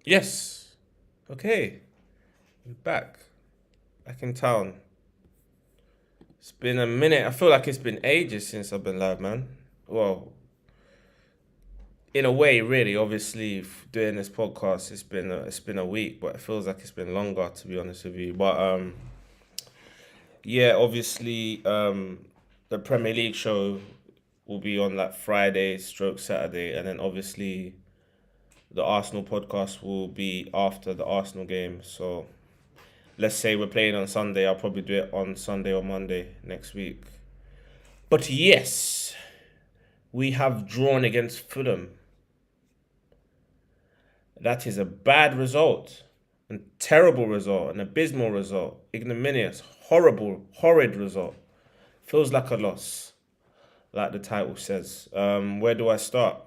Yes. Okay. We're back. Back in town. It's been a minute. I feel like it's been ages since I've been live, man. Well, in a way, really. Obviously, doing this podcast, it's been a week, but it feels like it's been longer, to be honest with you. But yeah, obviously, the Premier League show will be on like Friday, stroke Saturday, and then obviously the Arsenal podcast will be after the Arsenal game. So let's say we're playing on Sunday, I'll probably do it on Sunday or Monday next week. But yes, we have drawn against Fulham. That is a bad result, a terrible result, an abysmal result, ignominious, horrible, horrid result. Feels like a loss, like the title says. Where do I start?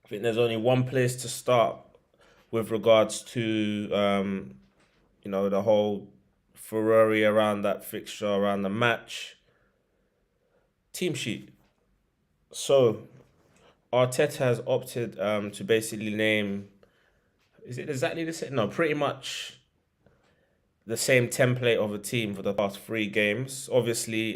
I think there's only one place to start with regards to the whole furore around that fixture, around the match. Team sheet. So Arteta has opted to basically name. Is it exactly the same? No, pretty much the same template of a team for the past three games. Obviously,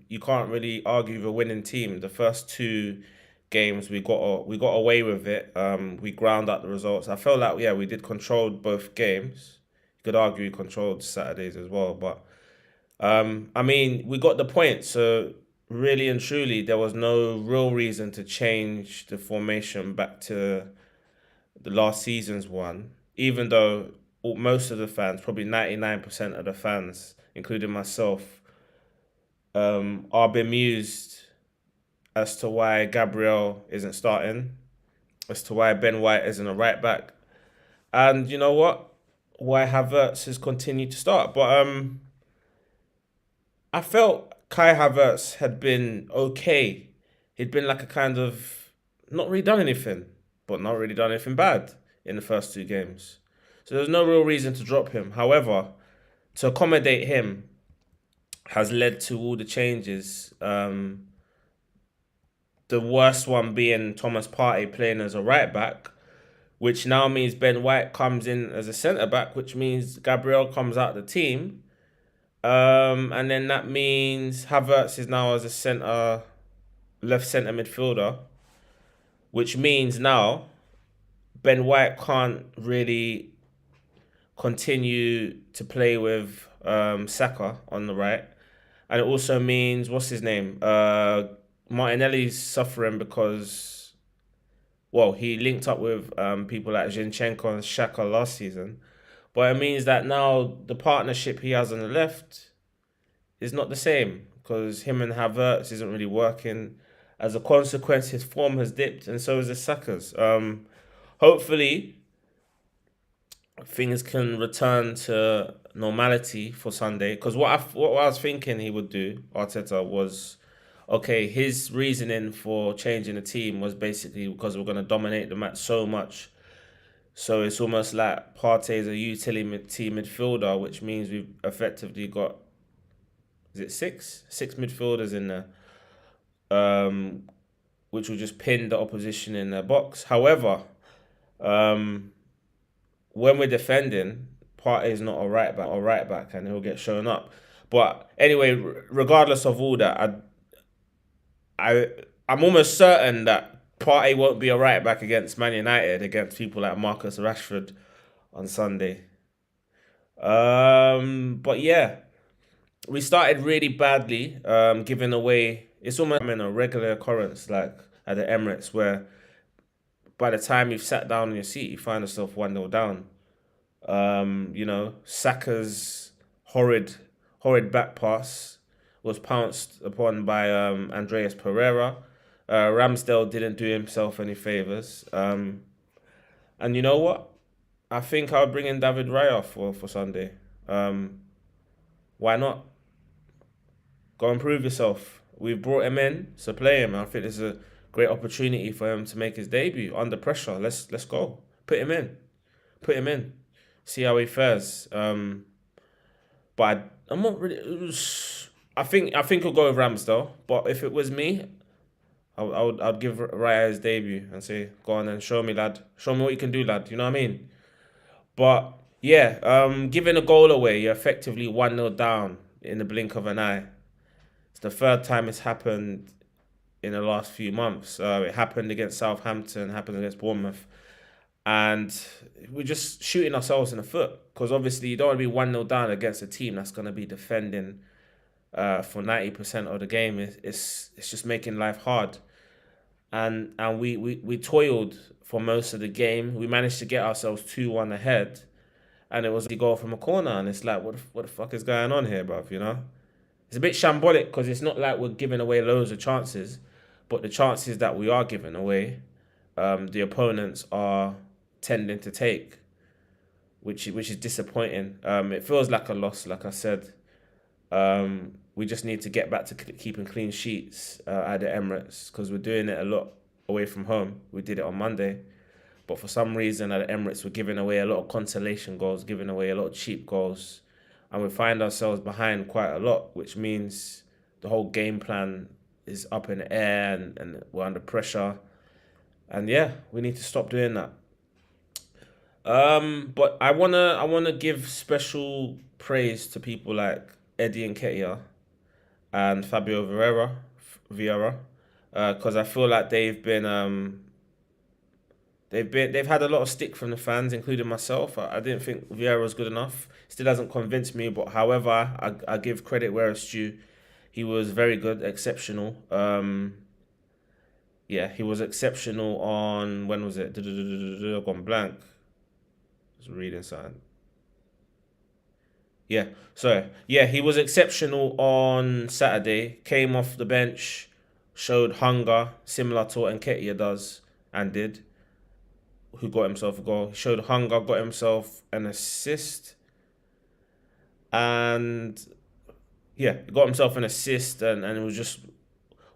you can't really argue with a winning team. The first two games we got away with it. We ground out the results. I felt like we did control both games. You could argue we controlled Saturdays as well, but I mean, we got the point. So really and truly, there was no real reason to change the formation back to the last season's one, even though most of the fans, probably 99% of the fans, including myself, are bemused as to why Gabriel isn't starting, as to why Ben White isn't a right back, and you know what? Why Havertz has continued to start. But I felt Kai Havertz had been okay. He'd been like a kind of not really done anything, but not really done anything bad in the first two games. So there's no real reason to drop him. However, to accommodate him has led to all the changes. The worst one being Thomas Partey playing as a right back, which now means Ben White comes in as a centre back, which means Gabriel comes out of the team. And then that means Havertz is now as a left centre midfielder, which means now Ben White can't really continue to play with Saka on the right. And it also means, what's his name? Martinelli's suffering because, well, he linked up with people like Zinchenko and Xhaka last season. But it means that now the partnership he has on the left is not the same because him and Havertz isn't really working. As a consequence, his form has dipped, and so is the Saka's. Hopefully, things can return to normality for Sunday. Because what I was thinking he would do, Arteta, was okay. His reasoning for changing the team was basically because we're going to dominate the match so much. So it's almost like Partey is a utility midfielder, which means we've effectively got, is it six midfielders in there, which will just pin the opposition in their box. However, um, when we're defending, Partey is not a right back, and he'll get shown up. But anyway, regardless of all that, I I'm almost certain that Partey won't be a right back against Man United against people like Marcus Rashford on Sunday. But yeah, we started really badly, giving away. It's almost been a regular occurrence, like at the Emirates, where by the time you've sat down in your seat, you find yourself 1-0 down. Saka's horrid, horrid back pass was pounced upon by Andreas Pereira. Ramsdale didn't do himself any favors. And you know what? I think I'll bring in David Raya for Sunday. Why not? Go and prove yourself. We've brought him in, so play him. I think there's a great opportunity for him to make his debut under pressure. Let's go. Put him in. Put him in. See how he fares. But I'm not really. I think I'll go with Ramsdale. But if it was me, I'd give Raya his debut and say, go on and show me, lad. Show me what you can do, lad. You know what I mean? But yeah, giving a goal away, you're effectively 1-0 down in the blink of an eye. It's the third time it's happened in the last few months. It happened against Southampton, happened against Bournemouth. And we're just shooting ourselves in the foot. Because obviously you don't want to be 1-0 down against a team that's going to be defending for 90% of the game. It's just making life hard. And we toiled for most of the game. We managed to get ourselves 2-1 ahead. And it was a goal from a corner. And it's like, what the fuck is going on here, bruv, you know? It's a bit shambolic because it's not like we're giving away loads of chances. But the chances that we are giving away, the opponents are tending to take, which is disappointing. It feels like a loss, like I said. We just need to get back to keeping clean sheets at the Emirates because we're doing it a lot away from home. We did it on Monday. But for some reason at the Emirates, we're giving away a lot of consolation goals, giving away a lot of cheap goals. And we find ourselves behind quite a lot, which means the whole game plan is up in the air and we're under pressure. And yeah, we need to stop doing that. But I wanna give special praise to people like Eddie Nketiah and Fabio Vieira, because I feel like they've had a lot of stick from the fans, including myself. I didn't think Vieira was good enough. Still hasn't convinced me, but however, I give credit where it's due. He was very good, exceptional. Yeah, he was exceptional on, when was it? I've gone blank. I was reading something. Yeah, sorry. Yeah, he was exceptional on Saturday. Came off the bench, showed hunger, similar to what Nketiah does and did, who got himself a goal. He showed hunger, got himself an assist, and yeah, he got himself an assist, and it was just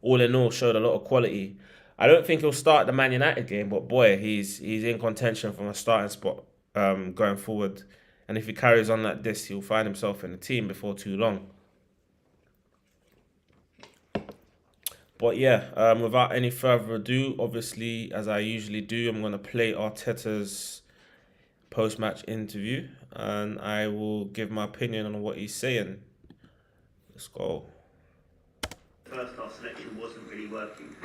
all in all showed a lot of quality. I don't think he'll start the Man United game, but boy, he's in contention from a starting spot going forward. And if he carries on like this, he'll find himself in the team before too long. But yeah, without any further ado, obviously, as I usually do, I'm going to play Arteta's post-match interview, and I will give my opinion on what he's saying. Let's go. First half selection wasn't really working.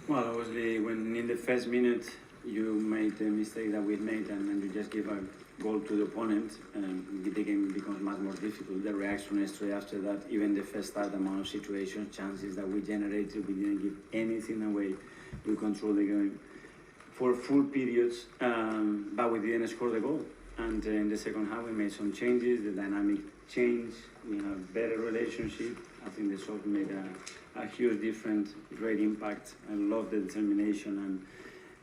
Well, obviously, when in the first minute you made the mistake that we made and you just give a goal to the opponent, the game becomes much more difficult. The reaction straight after that, even the first start, the amount of situations, chances that we generated, we didn't give anything away. We controlled the game for full periods, but we didn't score the goal. And in the second half, we made some changes, the dynamic changed, we have better relationship. I think the sub made a huge difference, great impact. I love the determination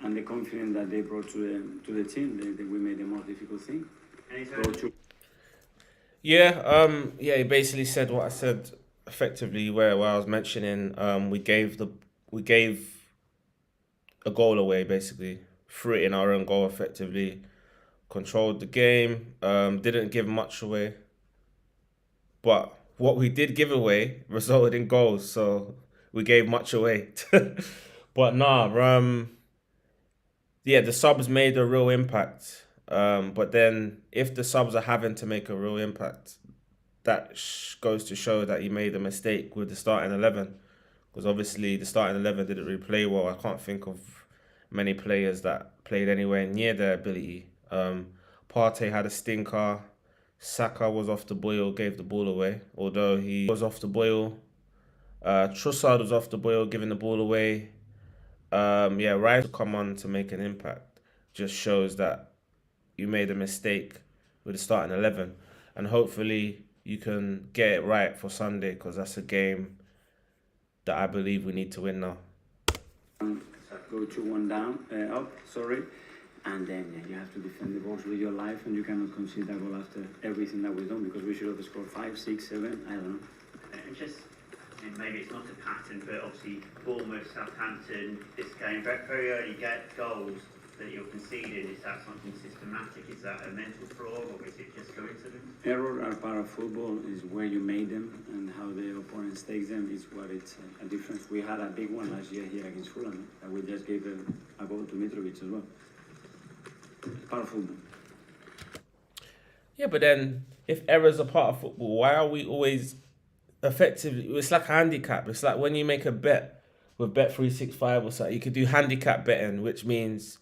and the confidence that they brought to the team. We made the most difficult thing. Yeah, he basically said what I said effectively, where I was mentioning we gave a goal away, basically threw it in our own goal effectively, controlled the game, didn't give much away, but what we did give away resulted in goals, so we gave much away. But nah, yeah, the subs made a real impact. But then if the subs are having to make a real impact, that goes to show that he made a mistake with the starting 11. Because obviously the starting 11 didn't really play well. I can't think of many players that played anywhere near their ability. Partey had a stinker. Saka was off the boil, gave the ball away. Although he was off the boil. Trossard was off the boil, giving the ball away. Yeah, Rice to come on to make an impact just shows that you made a mistake with the starting 11, and hopefully you can get it right for Sunday, because that's a game that I believe we need to win now. Go 2-1 down, up, sorry, and then you have to defend the box with your life, and you cannot concede that goal after everything that we've done, because we should have scored 5, 6, 7, I don't know. And just, maybe it's not a pattern, but obviously Bournemouth, Southampton, this game, very early get goals. that you're conceding, is that something systematic? Is that a mental flaw, or is it just coincidence? Errors are part of football, is where you made them and how the opponent takes them is what it's a difference. We had a big one last year here against Fulham, and we just gave a goal to Mitrovic as well. It's part of football. Yeah, but then if errors are part of football, why are we always effectively? It's like a handicap. It's like when you make a bet with Bet365 or something, you could do handicap betting, which means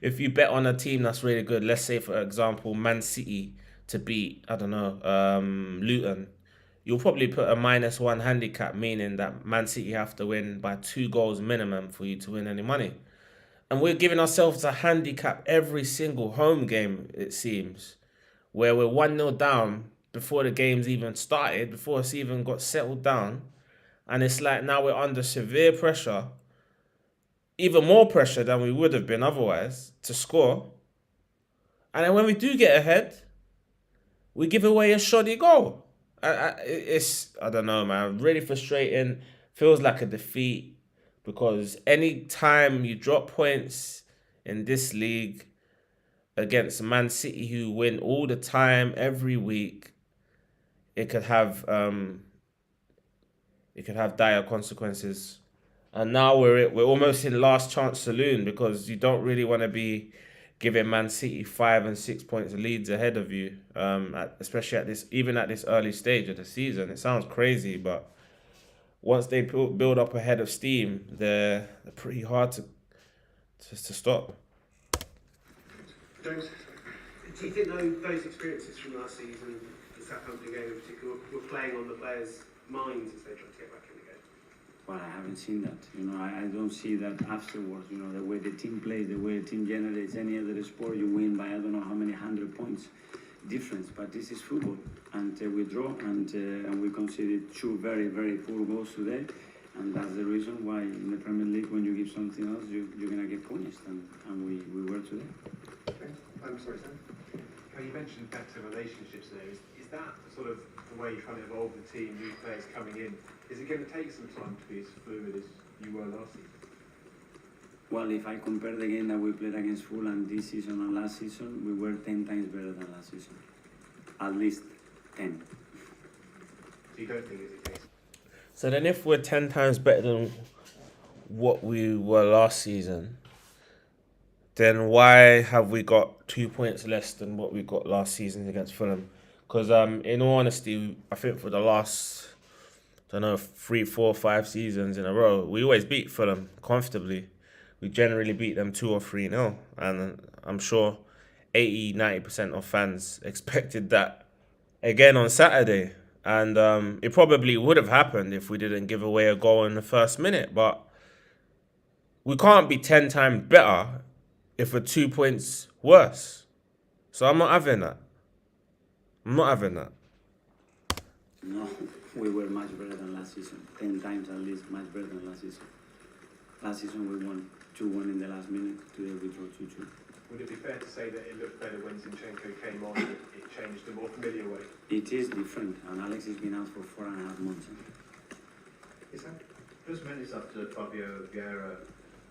if you bet on a team that's really good, let's say for example Man City to beat, I don't know, Luton, you'll probably put a -1 handicap, meaning that Man City have to win by 2 goals minimum for you to win any money. And we're giving ourselves a handicap every single home game, it seems, where we're 1-0 down before the game's even started, before it's even got settled down. And it's like now we're under severe pressure, even more pressure than we would have been otherwise, to score. And then when we do get ahead, we give away a shoddy goal. I don't know, man. Really frustrating. Feels like a defeat, because any time you drop points in this league against Man City, who win all the time, every week, it could have dire consequences. And now we're almost in last chance saloon, because you don't really want to be giving Man City 5 and 6 points leads ahead of you, especially at this early stage of the season. It sounds crazy, but once they build up a head of steam, they're pretty hard to stop. James, do you think those experiences from last season, the Southampton game in particular, were playing on the players' minds as they tried to get back in the game? Well, I haven't seen that. I don't see that afterwards. The way the team plays, the way the team generates. Any other sport, you win by I don't know how many 100 points difference. But this is football, and we draw, and we conceded 2 very, very poor goals today, and that's the reason why in the Premier League, when you give something else, you're gonna get punished, and we were today. Okay. I'm sorry, Sam. You mentioned better relationships there. Is that sort of the way you're trying to evolve the team, new players coming in? Is it going to take some time to be as fluid as you were last season? Well, if I compare the game that we played against Fulham this season and last season, we were 10 times better than last season. At least 10. So you don't think it's the case? So then if we're 10 times better than what we were last season, then why have we got 2 points less than what we got last season against Fulham? Because in all honesty, I think for the last, 3, 4, 5 seasons in a row, we always beat Fulham comfortably. We generally beat them 2 or 3-0. And I'm sure 80-90% of fans expected that again on Saturday. And it probably would have happened if we didn't give away a goal in the first minute. But we can't be 10 times better if we're 2 points worse. So I'm not having that. No, we were much better than last season. 10 times at least much better than last season. Last season we won 2-1 in the last minute. Today we drew 2-2. Would it be fair to say that it looked better when Zinchenko came on? It changed a more familiar way? It is different, and Alex has been out for 4.5 months. Is that? Just minutes after Fabio Vieira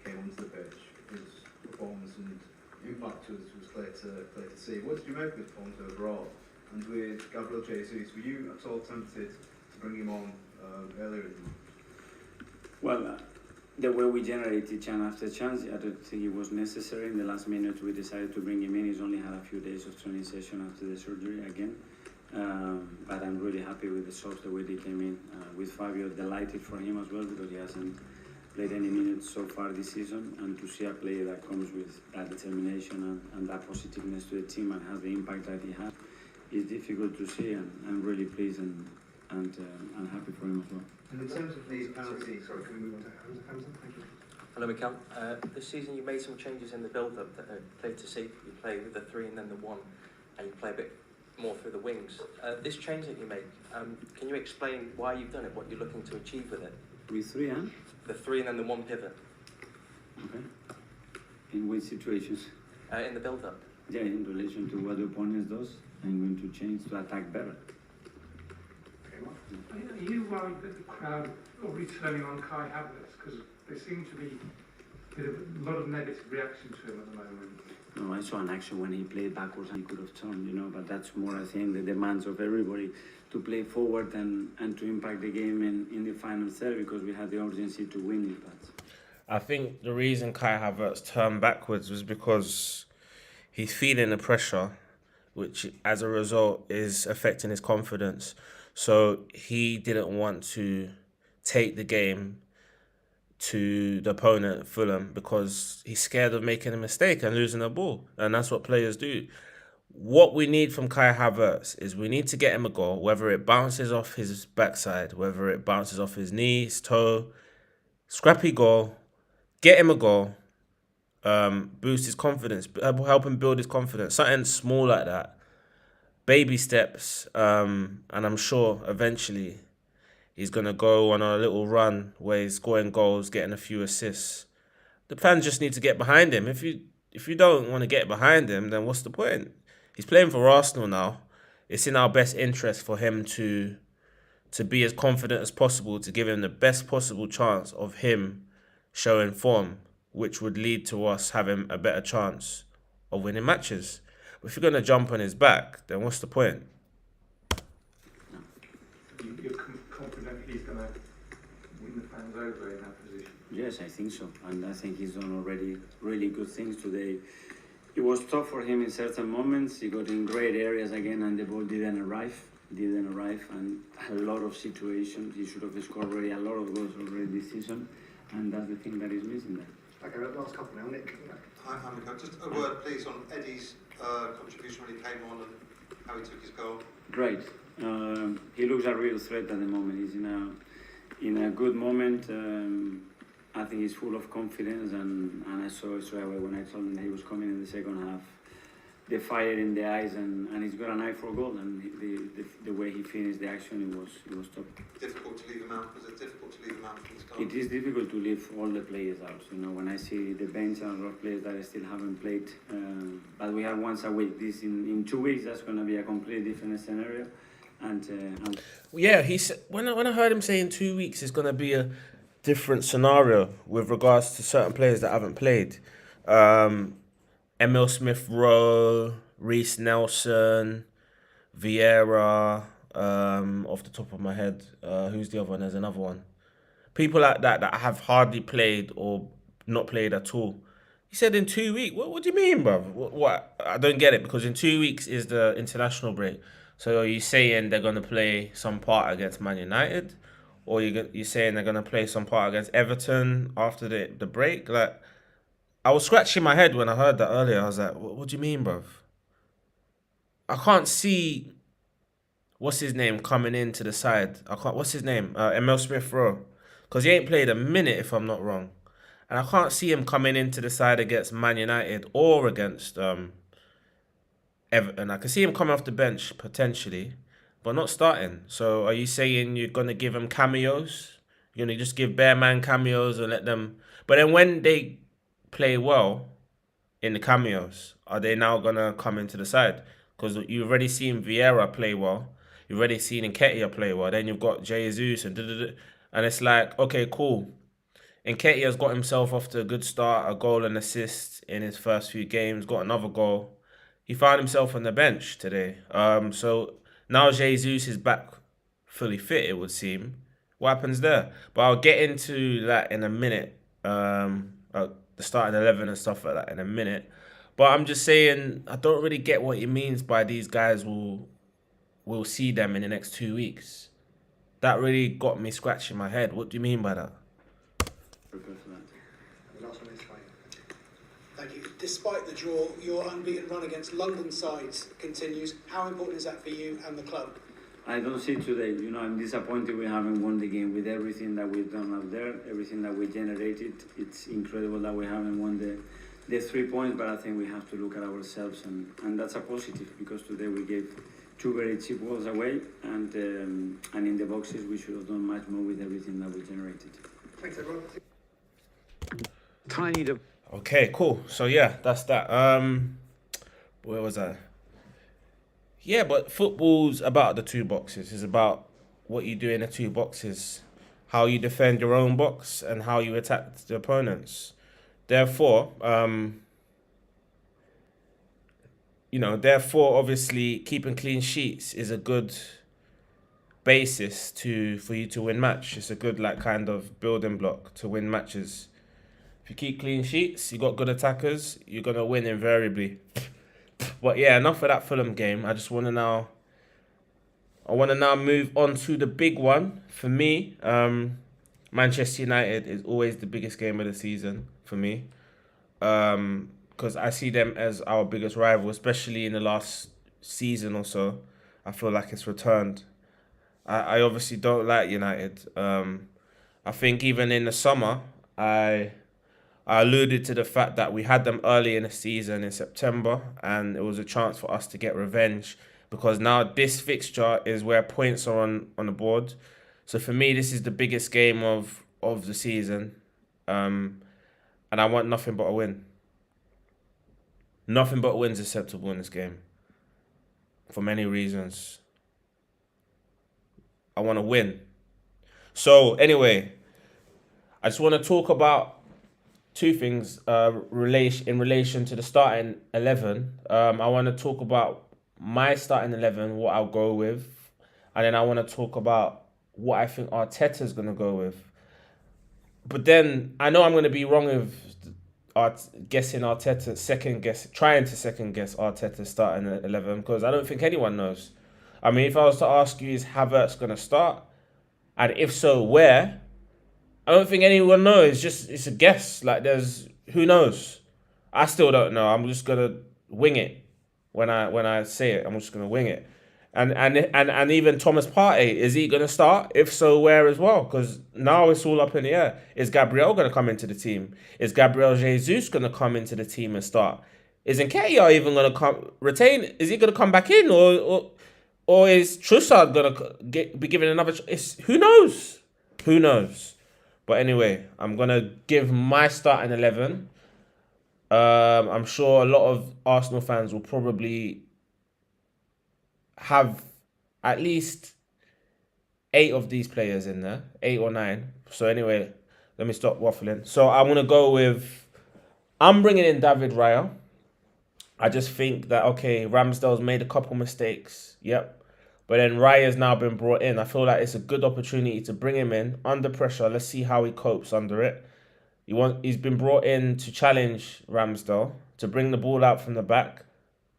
came onto the pitch, his performance and impact was clear to see. What did you make of his performance overall? And with Gabriel Jesus, were you at all tempted to bring him on earlier in the month? Well, the way we generated chance after chance, I don't think it was necessary. In the last minute, we decided to bring him in. He's only had a few days of training session after the surgery again. But I'm really happy with the subs, the way they came in. With Fabio, delighted for him as well, because he hasn't played any minutes so far this season. And to see a player that comes with that determination and that positiveness to the team and has the impact that he has, is difficult to see. And I'm really pleased and happy for him as well. And in terms of the penalty, sorry, can we move on to Hamza? Thank you. Hello, Michel. This season you made some changes in the build-up that are clear to see. You play with the 3 and then the 1, and you play a bit more through the wings. This change that you make, can you explain why you've done it, what you're looking to achieve with it? With 3, huh? The 3 and then the 1 pivot. Okay. In which situations? In the build-up. Yeah, in relation to what the opponent does, I'm going to change to attack better. Are you worried that the crowd are returning on Kai Havertz? Because they seem to be There's a lot of negative reaction to him at the moment. No, I saw an action when he played backwards and he could have turned, but that's more, I think, the demands of everybody to play forward and to impact the game in the final third, because we had the urgency to win it. But I think the reason Kai Havertz turned backwards was because he's feeling the pressure, which as a result is affecting his confidence. So he didn't want to take the game to the opponent, Fulham, because he's scared of making a mistake and losing the ball. And that's what players do. What we need from Kai Havertz is we need to get him a goal, whether it bounces off his backside, whether it bounces off his knee, his toe, scrappy goal, get him a goal, boost his confidence, help him build his confidence. Something small like that. Baby steps, and I'm sure eventually he's going to go on a little run where he's scoring goals, getting a few assists. The fans just need to get behind him. If you don't want to get behind him, then what's the point? He's playing for Arsenal now. It's in our best interest for him to be as confident as possible, to give him the best possible chance of him showing form, which would lead to us having a better chance of winning matches. But if you're going to jump on his back, then what's the point? You're confident he's going to win the fans over in that position? yes, I think so. And I think he's done already really good things today. It was tough for him in certain moments. He got in great areas again, and the ball didn't arrive, and a lot of situations. He should have scored already a lot of goals already this season, and that's the thing that is missing there. Okay, last couple now, Nick. Hi, Michel. Just a word, please, on Eddie's contribution when he came on and how he took his goal. Great. He looks a real threat at the moment. He's in a good moment. I think he's full of confidence, and I saw it straight away when I told him that he was coming in the second half. The fire in the eyes, and he's got an eye for goal, and the way he finished the action, it was top. Difficult to leave him out. Was it difficult to leave him out from his goal? It is difficult to leave all the players out. When I see the bench and a lot of players that still haven't played, but we have once a week. This in 2 weeks, that's going to be a completely different scenario. And yeah, he said when I heard him say in 2 weeks it's going to be a different scenario with regards to certain players that haven't played. Emil Smith-Rowe, Reece Nelson, Vieira, off the top of my head. Who's the other one? There's another one. People like that have hardly played or not played at all. He said in 2 weeks. What do you mean, bruv? What? I don't get it, because in 2 weeks is the international break. So are you saying they're going to play some part against Man United? Or you're saying they're going to play some part against Everton after the break? Like, I was scratching my head when I heard that earlier. I was like, what do you mean, bruv? I can't see, what's his name, coming into the side. What's his name? Emil Smith-Rowe. Because he ain't played a minute, if I'm not wrong. And I can't see him coming into the side against Man United or against Everton. I can see him coming off the bench, potentially, but not starting. So are you saying you're going to give him cameos? You're going to just give bare man cameos and let them... But then when they play well in the cameos, are they now going to come into the side? Because you've already seen Vieira play well. You've already seen Nketiah play well. Then you've got Jesus and and it's like, okay, cool. Nketiah's got himself off to a good start, a goal and assist in his first few games, got another goal. He found himself on the bench today. So now Jesus is back fully fit, it would seem. What happens there? But I'll get into that in a minute. The starting 11 and stuff like that in a minute. But I'm just saying, I don't really get what he means by these guys will see them in the next 2 weeks. That really got me scratching my head. What do you mean by that? Thank you. Despite the draw, your unbeaten run against London sides continues. How important is that for you and the club? I don't see today. I'm disappointed we haven't won the game with everything that we've done out there, everything that we generated. It's incredible that we haven't won the 3 points, but I think we have to look at ourselves, and that's a positive, because today we gave 2 very cheap goals away, and in the boxes we should have done much more with everything that we generated. Thanks, everyone. Tiny to... Okay, cool. So yeah, that's that. Where was I? Yeah, but football's about the 2 boxes. It's about what you do in the 2 boxes, how you defend your own box and how you attack the opponents. therefore, obviously keeping clean sheets is a good basis for you to win match. It's a good kind of building block to win matches. If you keep clean sheets, you got good attackers, you're gonna win invariably. But yeah, enough of that Fulham game. I want to now move on to the big one for me. Manchester United is always the biggest game of the season for me, because I see them as our biggest rival, especially in the last season or so. I feel like it's returned. I obviously don't like United. I think even in the summer, I alluded to the fact that we had them early in the season in September, and it was a chance for us to get revenge, because now this fixture is where points are on the board. So for me, this is the biggest game of the season, and I want nothing but a win. Nothing but a win is acceptable in this game, for many reasons. I want to win. So anyway, I just want to talk about two things in relation to the starting 11. I want to talk about my starting 11, what I'll go with, and then I want to talk about what I think Arteta's going to go with. But then I know I'm going to be wrong with guessing Arteta, trying to second guess Arteta's starting 11, because I don't think anyone knows. I mean, if I was to ask you, is Havertz going to start? And if so, where? I don't think anyone knows. It's a guess. Who knows? I still don't know. I'm just gonna wing it when I say it. I'm just gonna wing it. And even Thomas Partey, is he gonna start? If so, where as well? Because now it's all up in the air. Is Gabriel gonna come into the team? Is Gabriel Jesus gonna come into the team and start? Is Nketiah even gonna retain? Is he gonna come back in, or is Trossard gonna be given another? Who knows? Who knows? But anyway, I'm going to give my starting 11. I'm sure a lot of Arsenal fans will probably have at least 8 of these players in there. 8 or 9. So anyway, let me stop waffling. So I'm going to go with... I'm bringing in David Raya. I just think that, okay, Ramsdale's made a couple mistakes. Yep. But then Raya's now been brought in. I feel like it's a good opportunity to bring him in under pressure. Let's see how he copes under it. He's been brought in to challenge Ramsdale, to bring the ball out from the back.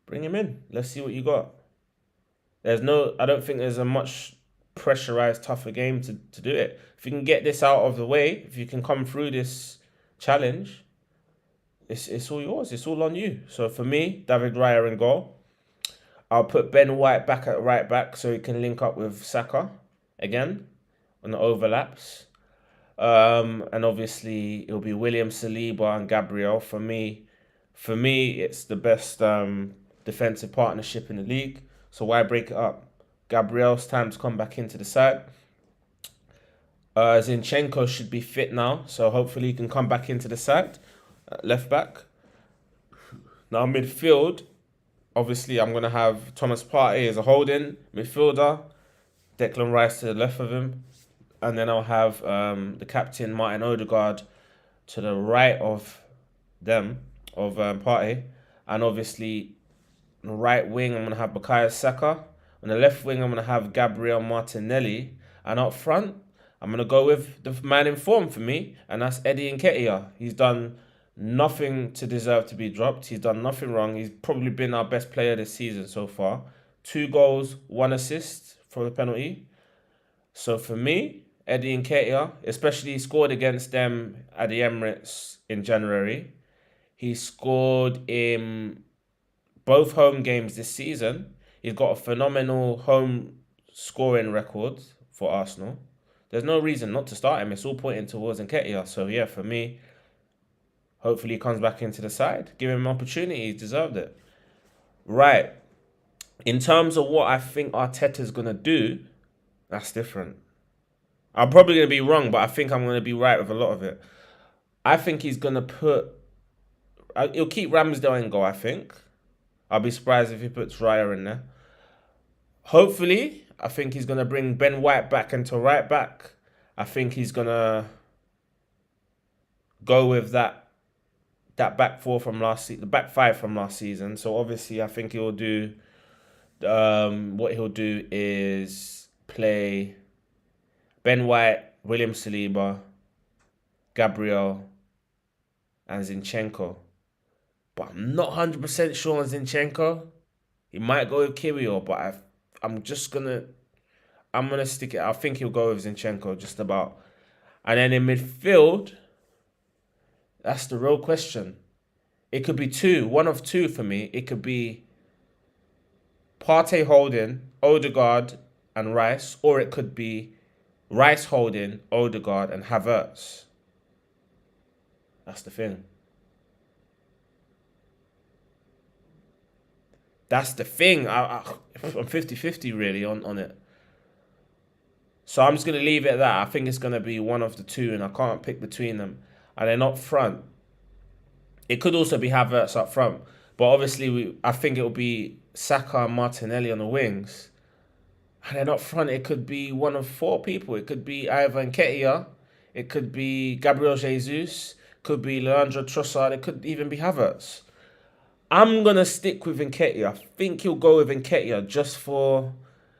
Bring him in. Let's see what you got. I don't think there's a much pressurized, tougher game to do it. If you can get this out of the way, if you can come through this challenge, it's all yours. It's all on you. So for me, David Raya in goal. I'll put Ben White back at right back so he can link up with Saka again on the overlaps. And obviously it'll be William Saliba and Gabriel. For me, it's the best defensive partnership in the league. So why break it up? Gabriel's time to come back into the side. Zinchenko should be fit now, so hopefully he can come back into the side. Left back. Now midfield. Obviously, I'm going to have Thomas Partey as a holding midfielder, Declan Rice to the left of him, and then I'll have the captain, Martin Odegaard, to the right of Partey. And obviously, on the right wing, I'm going to have Bukayo Saka. On the left wing, I'm going to have Gabriel Martinelli. And up front, I'm going to go with the man in form for me, and that's Eddie Nketiah. He's done nothing to deserve to be dropped. He's done nothing wrong. He's probably been our best player this season so far. 2 goals, 1 assist for the penalty. So for me, Eddie Nketiah, especially he scored against them at the Emirates in January. He scored in both home games this season. He's got a phenomenal home scoring record for Arsenal. There's no reason not to start him. It's all pointing towards Nketiah. So yeah, for me, hopefully he comes back into the side. Give him an opportunity. He's deserved it. Right. In terms of what I think Arteta's going to do, that's different. I'm probably going to be wrong, but I think I'm going to be right with a lot of it. I think he's going to he'll keep Ramsdale in goal, I think. I'll be surprised if he puts Raya in there. Hopefully, I think he's going to bring Ben White back into right back. I think he's going to go with that that back four from the back five from last season. So obviously, I think he'll do. What he'll do is play Ben White, William Saliba, Gabriel, and Zinchenko. But I'm not 100% sure on Zinchenko. He might go with Kirill, but I'm gonna stick it. I think he'll go with Zinchenko just about. And then in midfield, that's the real question. It could be one of two for me. It could be Partey holding, Odegaard and Rice, or it could be Rice holding, Odegaard and Havertz. That's the thing. That's the thing. I'm 50-50 really on it. So I'm just going to leave it at that. I think it's going to be one of the two, and I can't pick between them. And then up front, it could also be Havertz up front. But obviously, I think it will be Saka and Martinelli on the wings. And then up front, it could be one of four people. It could be either Nketiah, it could be Gabriel Jesus, could be Leandro Trossard, it could even be Havertz. I'm going to stick with Nketiah. I think he'll go with Nketiah just for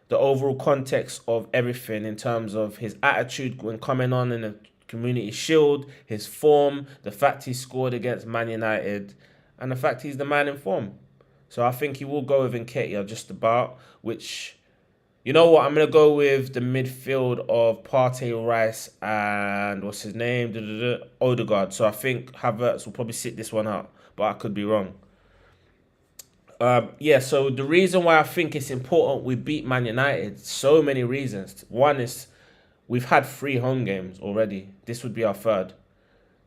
the overall context of everything in terms of his attitude when coming on in the Community Shield, his form, the fact he scored against Man United, and the fact he's the man in form. So I think he will go with Nketiah just about, which, you know what, I'm going to go with the midfield of Partey, Rice, and what's his name? Odegaard. So I think Havertz will probably sit this one out, but I could be wrong. So the reason why I think it's important we beat Man United, so many reasons. One is we've had 3 home games already. This would be our 3rd.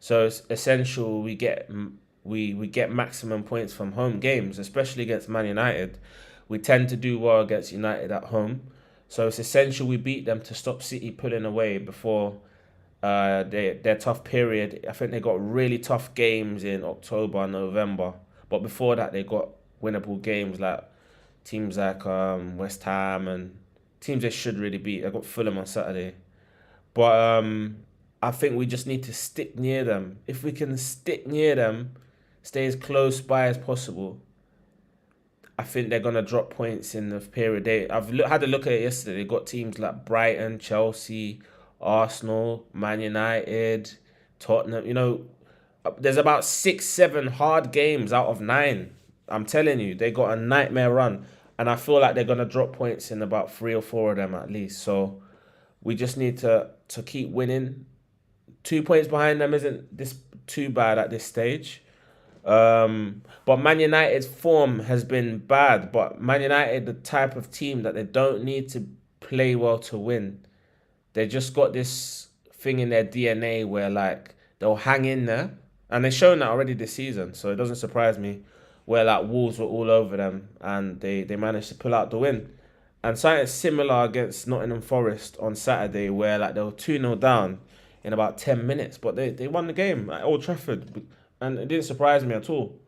So it's essential we get maximum points from home games, especially against Man United. We tend to do well against United at home. So it's essential we beat them to stop City pulling away before their tough period. I think they got really tough games in October and November. But before that, they got winnable games like teams like West Ham and teams they should really beat. I got Fulham on Saturday. But I think we just need to stick near them. If we can stick near them, stay as close by as possible, I think they're going to drop points in the period. I've had a look at it yesterday. They got teams like Brighton, Chelsea, Arsenal, Man United, Tottenham. You know, there's about 6-7 hard games out of 9. I'm telling you, they got a nightmare run. And I feel like they're going to drop points in about 3 or 4 of them at least. So we just need to keep winning. 2 points behind them isn't this too bad at this stage. But Man United's form has been bad. But Man United, the type of team that they don't need to play well to win. They just got this thing in their DNA where like they'll hang in there. And they've shown that already this season. So it doesn't surprise me where like Wolves were all over them and they managed to pull out the win. And something similar against Nottingham Forest on Saturday where like they were 2-0 down in about 10 minutes. But they won the game at Old Trafford. And it didn't surprise me at all.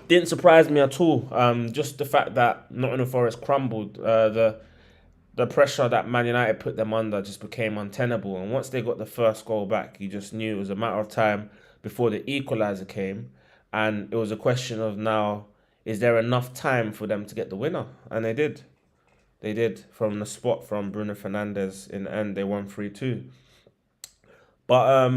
Didn't surprise me at all. Just the fact that Nottingham Forest crumbled. The pressure that Man United put them under just became untenable. And once they got the first goal back, you just knew it was a matter of time before the equaliser came. And it was a question of now, is there enough time for them to get the winner? And they did. They did from the spot from Bruno Fernandes. In the end, they won 3-2. But,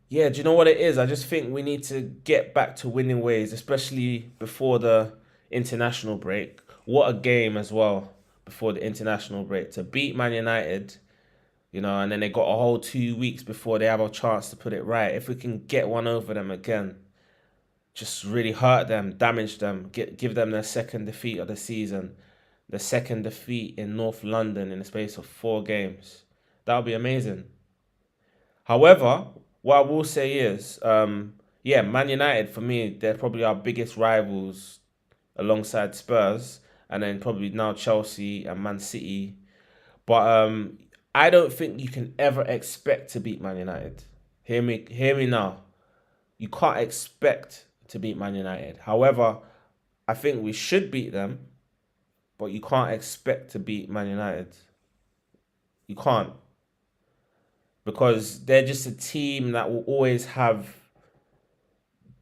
yeah, do you know what it is? I just think we need to get back to winning ways, especially before the international break. What a game as well before the international break. To beat Man United, you know, and then they got a whole 2 weeks before they have a chance to put it right. If we can get one over them again, just really hurt them, damage them, give them their second defeat of the season, the second defeat in North London in the space of 4 games. That would be amazing. However, what I will say is, Man United, for me, they're probably our biggest rivals alongside Spurs, and then probably now Chelsea and Man City. But I don't think you can ever expect to beat Man United. Hear me now. You can't expect to beat Man United. However, I think we should beat them, but you can't expect to beat Man United. You can't. because they're just a team that will always have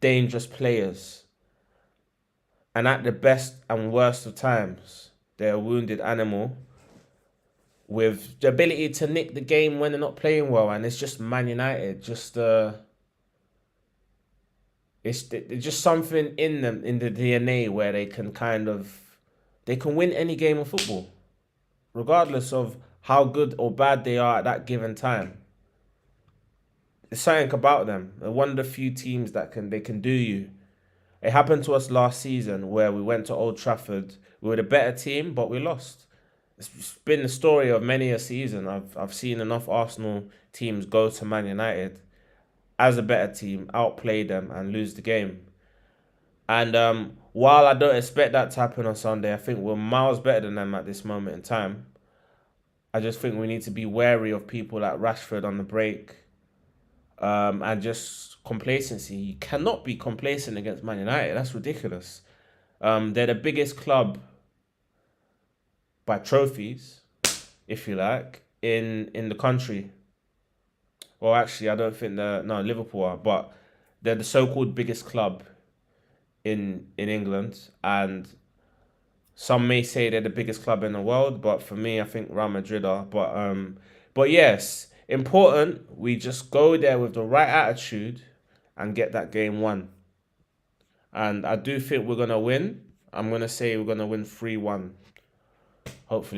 dangerous players. And at the best and worst of times, they're a wounded animal with the ability to nick the game when they're not playing well. And it's just Man United. It's just something in them, in the DNA, where they can win any game of football, regardless of how good or bad they are at that given time. There's something about them. They're one of the few teams that they can do you. It happened to us last season where we went to Old Trafford. We were the better team, but we lost. It's been the story of many a season. I've seen enough Arsenal teams go to Man United as a better team, outplay them and lose the game. And while I don't expect that to happen on Sunday, I think we're miles better than them at this moment in time. I just think we need to be wary of people like Rashford on the break. And just complacency. You cannot be complacent against Man United. That's ridiculous. They're the biggest club by trophies, if you like, in the country. Well, actually, I don't think Liverpool are, but they're the so-called biggest club in England, and some may say they're the biggest club in the world, but for me, I think Real Madrid are. But yes, important, we just go there with the right attitude and get that game won. And I do think we're going to win. I'm going to say we're going to win 3-1. Hopefully.